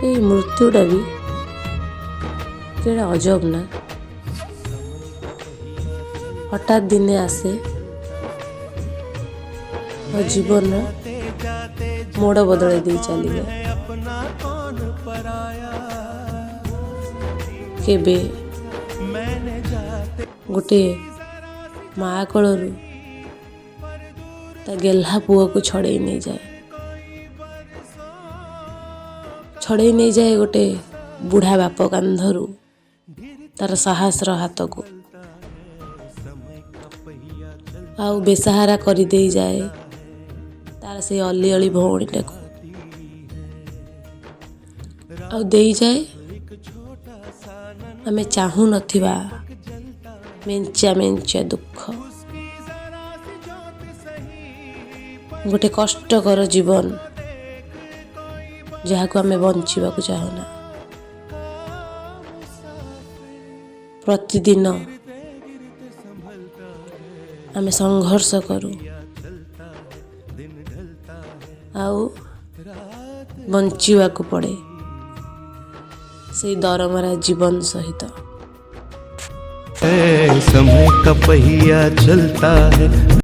এই মৃত্যুটা ବି କେଡ଼େ ଅଜବ ନା। ହଠାତ୍ ଦିନେ ଆସେ ଆଉ ଜୀବନର ମୋଡ଼ ବଦଳେଇ ଦେଇ ଚାଲିଯାଏ। କେବେ ଗୋଟିଏ ମା କୋଳରୁ ତା ଗେହ୍ଲା ପୁଅକୁ ଛଡ଼େଇ ନେଇଯାଏ ଗୋଟେ ବୁଢ଼ା ବାପ କାନ୍ଧରୁ ତାର ସାହସର ହାତକୁ, ଆଉ ବେସାହାରା କରିଦେଇଯାଏ ତାର ସେଇ ଅଲିଅଳି ଭଉଣୀଟାକୁ, ଆଉ ଦେଇଯାଏ ଆମେ ଚାହୁଁ ନଥିବା ମେଞ୍ଚା ଦୁଃଖ। ଗୋଟେ କଷ୍ଟକର ଜୀବନ ଯାହାକୁ ଆମେ ବଞ୍ଚିବାକୁ ଚାହୁଁନା। ପ୍ରତିଦିନ ଆମେ ସଂଘର୍ଷ କରୁ ଆଉ ବଞ୍ଚିବାକୁ ପଡ଼େ ସେଇ ଦରମରା ଜୀବନ ସହିତ। समय का पहिया चलता है।